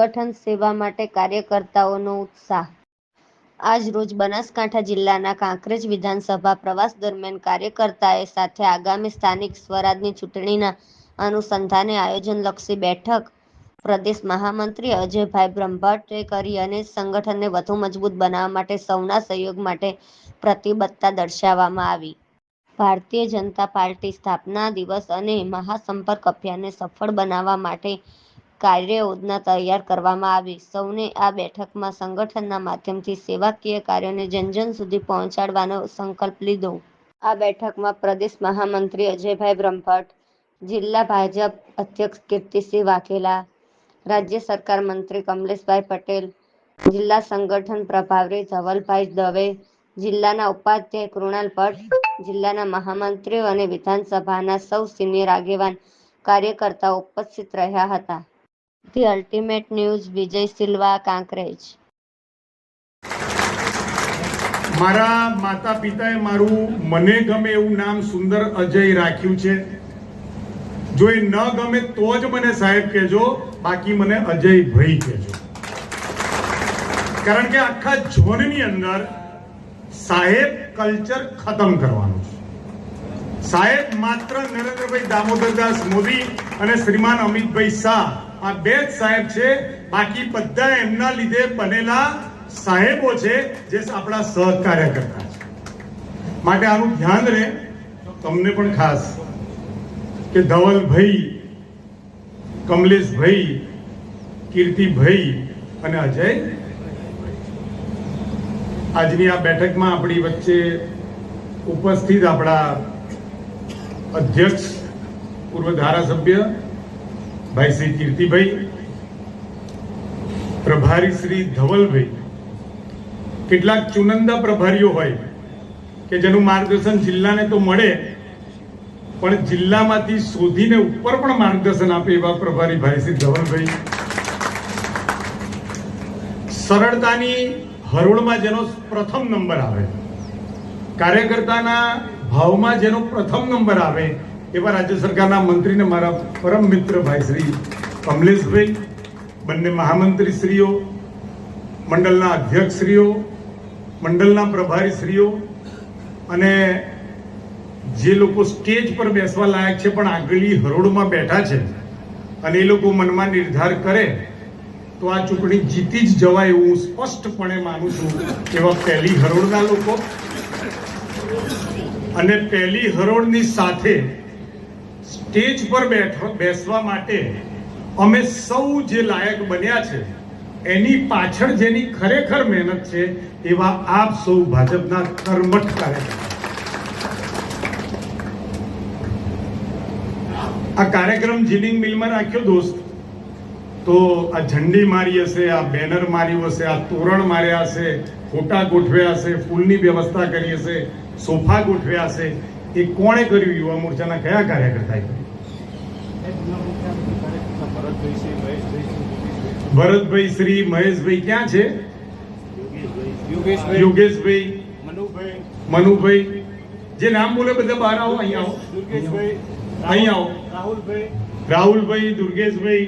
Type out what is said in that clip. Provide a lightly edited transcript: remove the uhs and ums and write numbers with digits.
સંગઠન સેવા માટે કાર્યકર્તાઓનો ઉત્સાહ। આજ રોજ બનાસકાંઠા જિલ્લાના કાંકરેજ વિધાનસભા પ્રવાસ દરમિયાન કાર્યકર્તાએ સાથે આગામી સ્થાનિક સ્વરાજની ચૂંટણીના અનુસંધાને આયોજનલક્ષી બેઠક પ્રદેશ મહામંત્રી અજયભાઈ બ્રહ્મભટ્ટે કરી અને સંગઠનને વધુ મજબૂત બનાવવા માટે સૌના સહયોગ માટે પ્રતિબદ્ધતા દર્શાવવામાં આવી। ભારતીય જનતા પાર્ટી સ્થાપના દિવસ અને મહાસંપર્ક અભિયાનને સફળ બનાવવા માટે કાર્યયોજના તૈયાર કરવામાં આવી। સૌને આ બેઠકમાં સંગઠનના માધ્યમથી સેવાકીય કાર્યોને જન સુધી પહોંચાડવાનો સંકલ્પ લીધો। આ બેઠકમાં પ્રદેશ મહામંત્રી અજયભાઈ બ્રહ્મભટ્ટ, જિલ્લા ભાજપ અધ્યક્ષ કીર્તિસિંહ વાઘેલા, રાજ્ય સરકાર મંત્રી કમલેશભાઈ પટેલ, જિલ્લા સંગઠન પ્રભારી ધવલભાઈ દવે, જિલ્લાના ઉપાધ્યક્ષ કૃણાલ ભટ્ટ, જિલ્લાના મહામંત્રીઓ અને વિધાનસભાના સૌ સિનિયર આગેવાન કાર્યકર્તાઓ ઉપસ્થિત રહ્યા હતા। The ultimate news, Vijay Silva, Kankrej. મારા માતા પિતાએ મારું મને ગમે એવું નામ સુંદર અજય રાખ્યું છે। જો એ ન ગમે તો જ મને સાહેબ કહેજો, બાકી મને અજયભાઈ કહેજો। કારણ કે આખા ઝોનની અંદર સાહેબ કલ્ચર ખતમ કરવાનું છે। સાહેબ માત્ર નરેન્દ્રભાઈ દામોદરદાસ મોદી અને શ્રીમાન અમિતભાઈ શાહ આ બે જ સાહેબ છે, બાકી બધા એમના લીધે બનેલા સાહેબો છે જે આપણા સહકાર્યકર્તા છે। માટે આનું ધ્યાન રહે, તમને પણ ખાસ કે ધવલભાઈ, કમલેશભાઈ, કીર્તિભાઈ અને અજય આજની આ બેઠકમાં આપણી વચ્ચે ઉપસ્થિત આપણા અધ્યક્ષ પૂર્વ ધારાસભ્ય ભાઈ શ્રી કીર્તિભાઈ, પ્રભારી શ્રી ધવલભાઈ, કેટલાક ચુનંદા પ્રભારીઓ હોય કે જેનું માર્ગદર્શન જિલ્લાને તો મળે પણ જિલ્લામાંથી શોધીને ઉપર પણ માર્ગદર્શન આપે એવા પ્રભારી ભાઈ શ્રી ધવલભાઈ, સરળતાની હરોળમાં જેનો પ્રથમ નંબર આવે, કાર્યકર્તાના ભાવમાં જેનો પ્રથમ નંબર આવે એવા રાજ્ય સરકારના મંત્રીને મારા પરમ મિત્ર ભાઈ શ્રી કમલેશભાઈ, બંને મહામંત્રીશ્રીઓ, મંડળના અધ્યક્ષશ્રીઓ, મંડળના પ્રભારીશ્રીઓ અને જે લોકો સ્ટેજ પર બેસવા લાયક છે પણ આગળની હરોળમાં બેઠા છે અને એ લોકો મનમાં નિર્ધાર કરે તો આ ચૂંટણી જીતી જ જવાય એવું હું સ્પષ્ટપણે માનું છું એવા પહેલી હરોળના લોકો અને પહેલી હરોળની સાથે સ્ટેજ પર બેસવા માટે અમે સૌ જે લાયક બન્યા છે એની પાછળ જેની ખરેખર મહેનત છે એવા આપ સૌ ભાજપના કર્મઠ કાર્યકર્તા। આ કાર્યક્રમ જીનિંગ મિલમાં રાખ્યો દોસ્ત, તો આ ઝંડી મારી હશે, આ બેનર માર્યું હશે, આ તોરણ માર્યા હશે, ફોટા ગોઠવ્યા હશે, ફૂલની વ્યવસ્થા કરી હશે, સોફા ગોઠવ્યા હશે, એ કોણે કર્યું? યુવા મોરચાના કયા કાર્યકર્તાએ કર્યું? ભરતભાઈ શ્રી, મહેશભાઈ ક્યાં છે? યોગેશભાઈ, મનુભાઈ, જે નામ બોલે બધા બહાર આવો, અહીંયા આવો, અહીં આવો, રાહુલભાઈ, દુર્ગેશભાઈ,